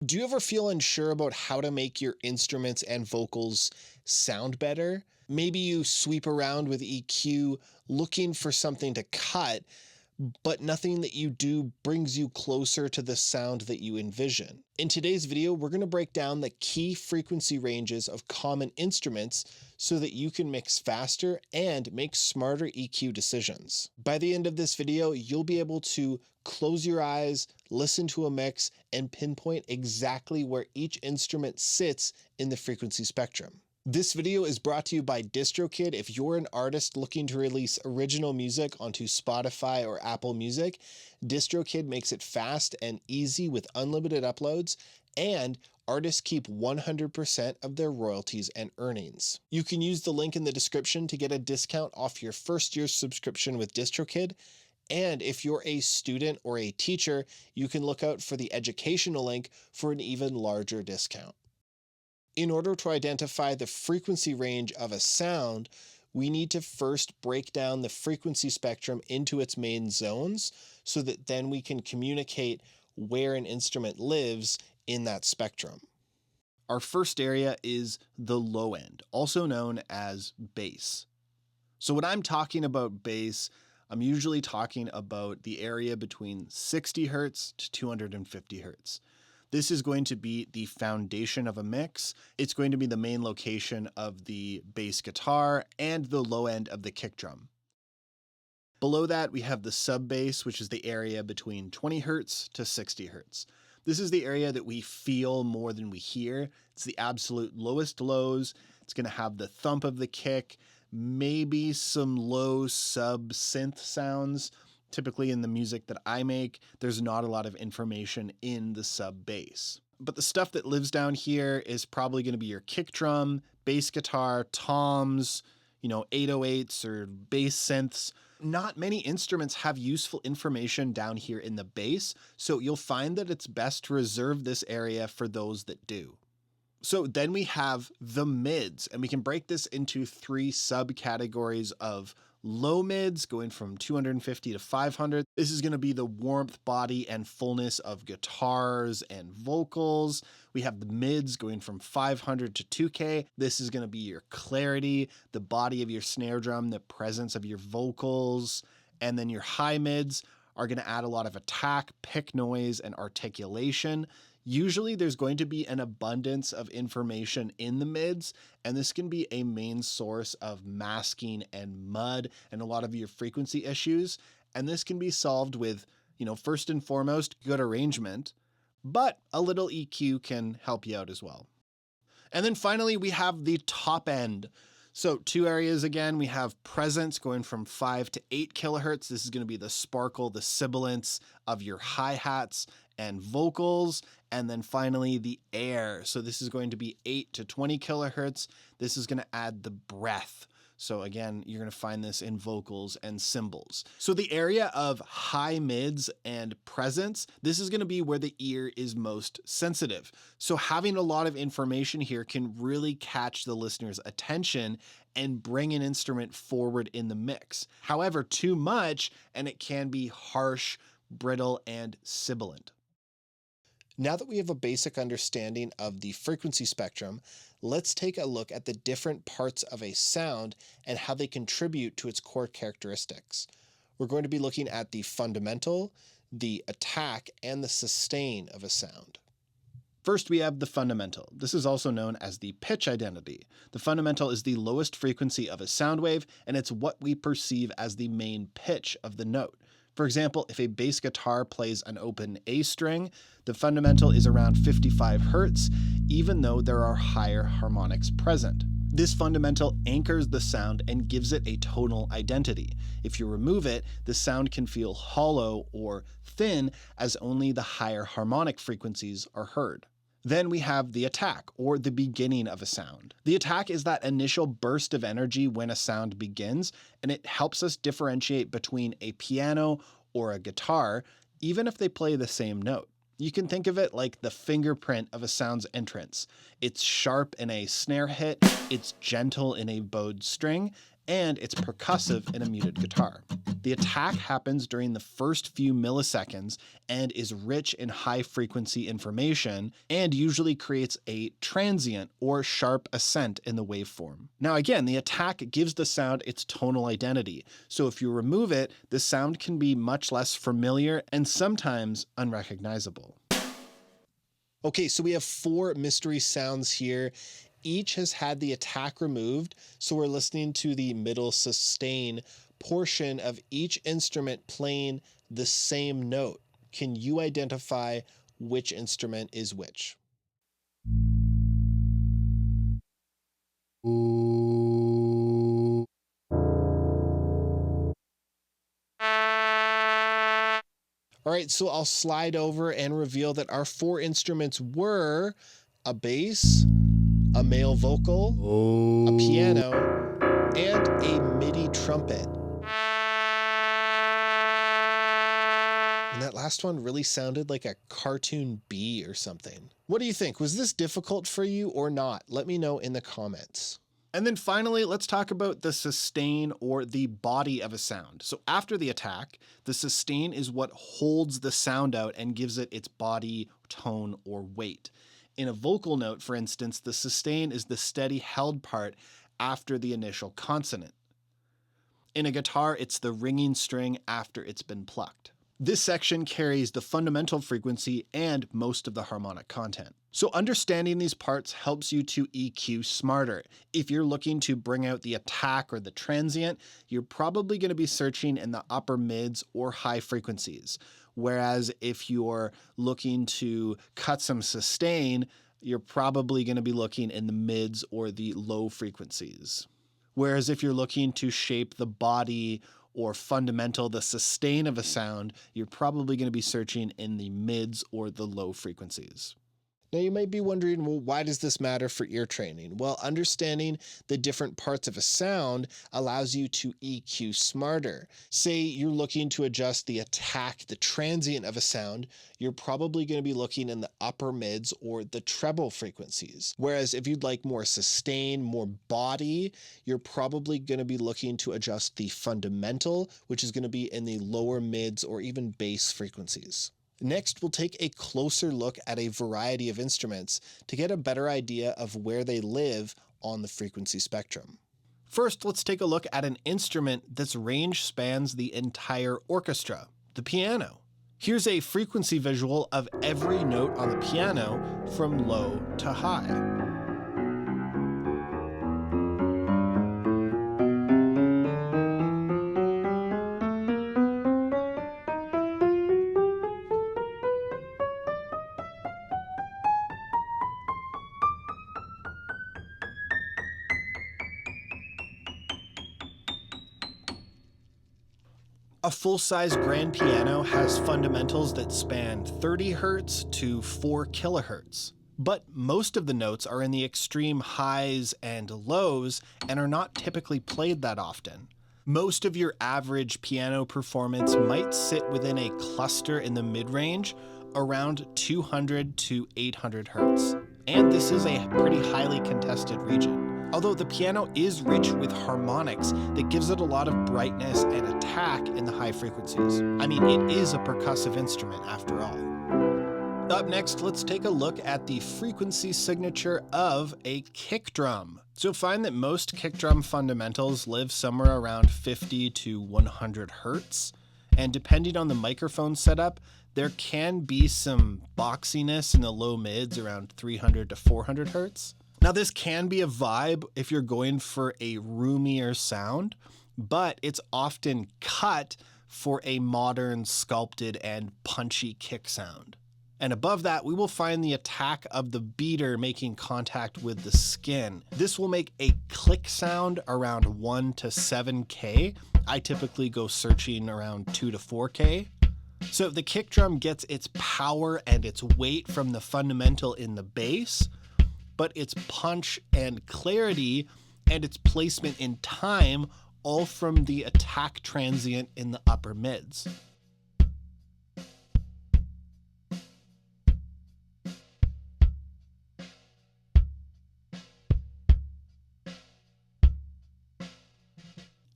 Do you ever feel unsure about how to make your instruments and vocals sound better? Maybe you sweep around with EQ looking for something to cut, but nothing that you do brings you closer to the sound that you envision. In today's video, we're going to break down the key frequency ranges of common instruments so that you can mix faster and make smarter EQ decisions. By the end of this video, you'll be able to close your eyes, listen to a mix, and pinpoint exactly where each instrument sits in the frequency spectrum. This video is brought to you by DistroKid. If you're an artist looking to release original music onto Spotify or Apple Music, DistroKid makes it fast and easy with unlimited uploads, and artists keep 100% of their royalties and earnings. You can use the link in the description to get a discount off your first year's subscription with DistroKid. And if you're a student or a teacher, you can look out for the educational link for an even larger discount. In order to identify the frequency range of a sound, we need to first break down the frequency spectrum into its main zones so that then we can communicate where an instrument lives in that spectrum. Our first area is the low end, also known as bass. So when I'm talking about bass, I'm usually talking about the area between 60 Hertz to 250 Hertz. This is going to be the foundation of a mix. It's going to be the main location of the bass guitar and the low end of the kick drum. Below that, we have the sub bass, which is the area between 20 Hertz to 60 Hertz. This is the area that we feel more than we hear. It's the absolute lowest lows. It's going to have the thump of the kick, maybe some low sub synth sounds. Typically in the music that I make, there's not a lot of information in the sub bass. But the stuff that lives down here is probably going to be your kick drum, bass guitar, toms, 808s or bass synths. Not many instruments have useful information down here in the bass, so you'll find that it's best to reserve this area for those that do. So then we have the mids, and we can break this into three subcategories of low mids going from 250 to 500. This is going to be the warmth, body, and fullness of guitars and vocals. We have the mids going from 500 to 2K. This is going to be your clarity, the body of your snare drum, the presence of your vocals. And then your high mids are going to add a lot of attack, pick noise, and articulation. Usually there's going to be an abundance of information in the mids, and this can be a main source of masking and mud and a lot of your frequency issues. And this can be solved with, first and foremost, good arrangement, but a little EQ can help you out as well. And then finally, we have the top end. So two areas again, we have presence going from 5 to 8 kilohertz. This is going to be the sparkle, the sibilance of your hi-hats and vocals. And then finally the air. So this is going to be 8 to 20 kilohertz. This is going to add the breath. So again, you're going to find this in vocals and cymbals. So the area of high mids and presence, this is going to be where the ear is most sensitive. So having a lot of information here can really catch the listener's attention and bring an instrument forward in the mix. However, too much, and it can be harsh, brittle, and sibilant. Now that we have a basic understanding of the frequency spectrum, let's take a look at the different parts of a sound and how they contribute to its core characteristics. We're going to be looking at the fundamental, the attack, and the sustain of a sound. First, we have the fundamental. This is also known as the pitch identity. The fundamental is the lowest frequency of a sound wave, and it's what we perceive as the main pitch of the note. For example, if a bass guitar plays an open A string, the fundamental is around 55 Hertz, even though there are higher harmonics present. This fundamental anchors the sound and gives it a tonal identity. If you remove it, the sound can feel hollow or thin as only the higher harmonic frequencies are heard. Then we have the attack, or the beginning of a sound. The attack is that initial burst of energy when a sound begins, and it helps us differentiate between a piano or a guitar, even if they play the same note. You can think of it like the fingerprint of a sound's entrance. It's sharp in a snare hit, it's gentle in a bowed string, and it's percussive in a muted guitar. The attack happens during the first few milliseconds and is rich in high-frequency information and usually creates a transient or sharp ascent in the waveform. Now again, the attack gives the sound its tonal identity, so if you remove it, the sound can be much less familiar and sometimes unrecognizable. Okay, so we have 4 mystery sounds here. Each has had the attack removed, so we're listening to the middle sustain portion of each instrument playing the same note. Can you identify which instrument is which? All right, so I'll slide over and reveal that our 4 instruments were a bass, a male vocal, a piano, and a MIDI trumpet. And that last one really sounded like a cartoon bee or something. What do you think? Was this difficult for you or not? Let me know in the comments. And then finally, let's talk about the sustain or the body of a sound. So after the attack, the sustain is what holds the sound out and gives it its body, tone, or weight. In a vocal note, for instance, the sustain is the steady held part after the initial consonant. In a guitar, it's the ringing string after it's been plucked. This section carries the fundamental frequency and most of the harmonic content. So understanding these parts helps you to EQ smarter. If you're looking to bring out the attack or the transient, you're probably going to be searching in the upper mids or high frequencies. Whereas if you're looking to cut some sustain, you're probably going to be looking in the mids or the low frequencies. Whereas if you're looking to shape the body or fundamental, the sustain of a sound, you're probably going to be searching in the mids or the low frequencies. Now you might be wondering, well, why does this matter for ear training? Well, understanding the different parts of a sound allows you to EQ smarter. Say you're looking to adjust the attack, the transient of a sound, you're probably going to be looking in the upper mids or the treble frequencies. Whereas if you'd like more sustain, more body, you're probably going to be looking to adjust the fundamental, which is going to be in the lower mids or even bass frequencies. Next, we'll take a closer look at a variety of instruments to get a better idea of where they live on the frequency spectrum. First, let's take a look at an instrument that's range spans the entire orchestra, the piano. Here's a frequency visual of every note on the piano from low to high. A full-size grand piano has fundamentals that span 30 Hz to 4 kHz. But most of the notes are in the extreme highs and lows and are not typically played that often. Most of your average piano performance might sit within a cluster in the mid-range, around 200 to 800 Hz. And this is a pretty highly contested region. Although the piano is rich with harmonics that gives it a lot of brightness and attack in the high frequencies. I mean, it is a percussive instrument after all. Up next, let's take a look at the frequency signature of a kick drum. So you'll find that most kick drum fundamentals live somewhere around 50 to 100 Hertz. And depending on the microphone setup, there can be some boxiness in the low mids around 300 to 400 Hertz. Now this can be a vibe if you're going for a roomier sound, but it's often cut for a modern, sculpted, and punchy kick sound. And above that, we will find the attack of the beater making contact with the skin. This will make a click sound around 1 to 7K. I typically go searching around 2 to 4K. So the kick drum gets its power and its weight from the fundamental in the bass, but its punch and clarity and its placement in time all from the attack transient in the upper mids.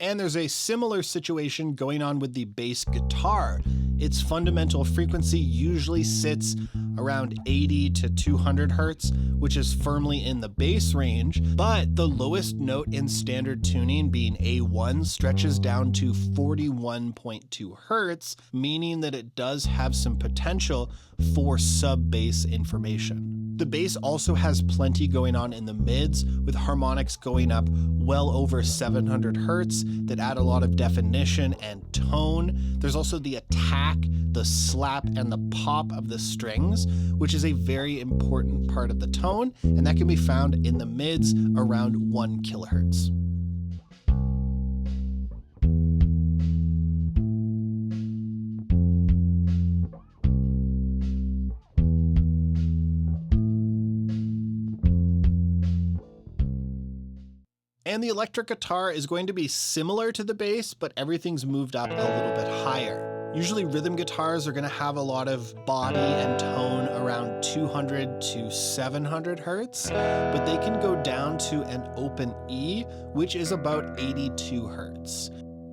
And there's a similar situation going on with the bass guitar. Its fundamental frequency usually sits around 80 to 200 hertz, which is firmly in the bass range, but the lowest note in standard tuning, being A1, stretches down to 41.2 hertz, meaning that it does have some potential for sub-bass information. The bass also has plenty going on in the mids, with harmonics going up well over 700 hertz that add a lot of definition and tone. There's also the attack, the slap, and the pop of the strings, which is a very important part of the tone, and that can be found in the mids around 1 kilohertz. And the electric guitar is going to be similar to the bass, but everything's moved up a little bit higher. Usually rhythm guitars are going to have a lot of body and tone around 200 to 700 hertz, but they can go down to an open E, which is about 82 hertz.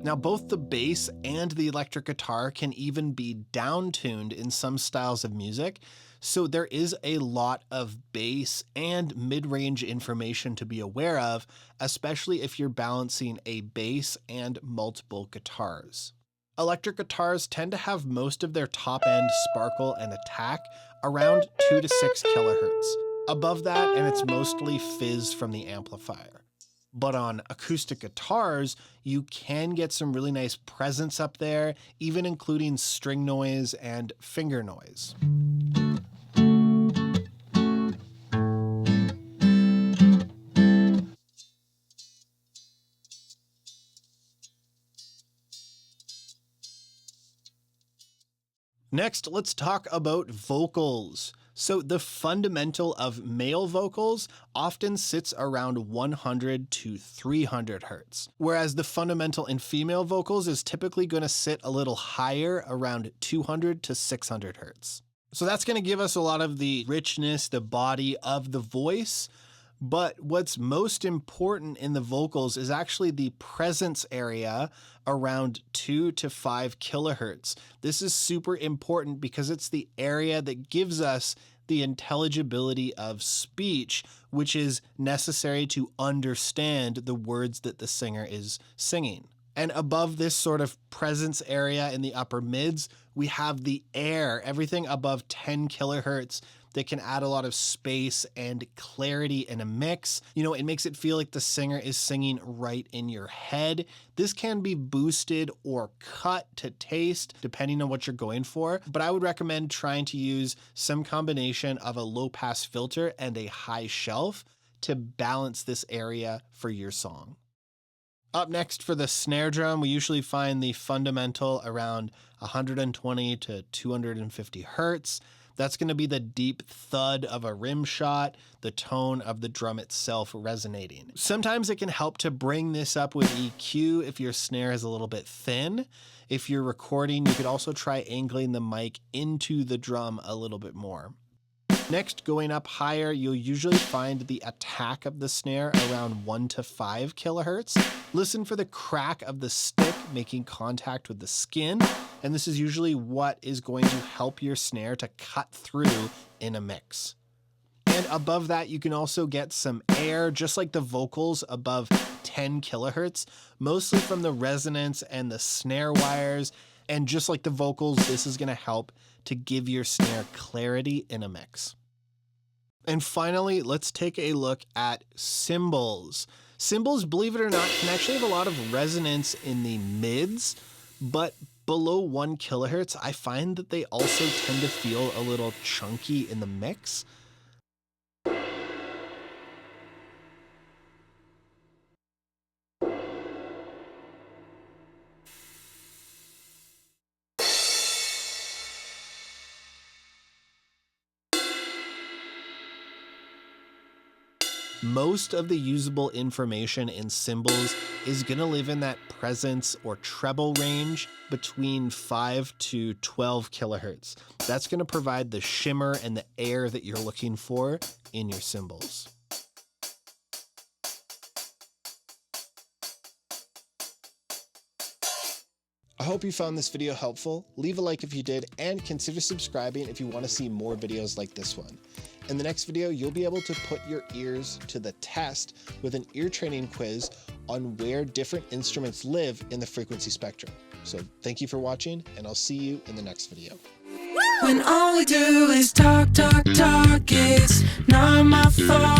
Now, both the bass and the electric guitar can even be down-tuned in some styles of music, so there is a lot of bass and mid-range information to be aware of, especially if you're balancing a bass and multiple guitars. Electric guitars tend to have most of their top-end sparkle and attack around 2 to 6 kilohertz. Above that, and it's mostly fizz from the amplifier. But on acoustic guitars, you can get some really nice presence up there, even including string noise and finger noise. Next, let's talk about vocals. So the fundamental of male vocals often sits around 100 to 300 hertz, whereas the fundamental in female vocals is typically going to sit a little higher, around 200 to 600 hertz. So that's going to give us a lot of the richness, the body of the voice. But what's most important in the vocals is actually the presence area around 2 to 5 kilohertz. This is super important because it's the area that gives us the intelligibility of speech, which is necessary to understand the words that the singer is singing. And above this sort of presence area in the upper mids, we have the air, everything above 10 kilohertz that can add a lot of space and clarity in a mix. You know, it makes it feel like the singer is singing right in your head. This can be boosted or cut to taste, depending on what you're going for. But I would recommend trying to use some combination of a low pass filter and a high shelf to balance this area for your song. Up next for the snare drum, we usually find the fundamental around 120 to 250 hertz. That's going to be the deep thud of a rim shot, the tone of the drum itself resonating. Sometimes it can help to bring this up with EQ if your snare is a little bit thin. If you're recording, you could also try angling the mic into the drum a little bit more. Next, going up higher, you'll usually find the attack of the snare around 1 to 5 kilohertz. Listen for the crack of the stick making contact with the skin, and this is usually what is going to help your snare to cut through in a mix. And above that, you can also get some air, just like the vocals above 10 kilohertz, mostly from the resonance and the snare wires. And just like the vocals, this is going to help to give your snare clarity in a mix. And finally, let's take a look at cymbals. Cymbals, believe it or not, can actually have a lot of resonance in the mids, but below 1 kilohertz, I find that they also tend to feel a little chunky in the mix. Most of the usable information in cymbals is going to live in that presence or treble range between 5 to 12 kilohertz. That's going to provide the shimmer and the air that you're looking for in your cymbals. I hope you found this video helpful. Leave a like if you did, and consider subscribing if you want to see more videos like this one. In the next video, you'll be able to put your ears to the test with an ear training quiz on where different instruments live in the frequency spectrum. So thank you for watching, and I'll see you in the next video. When all we do is talk, talk, talk, it's not my fault.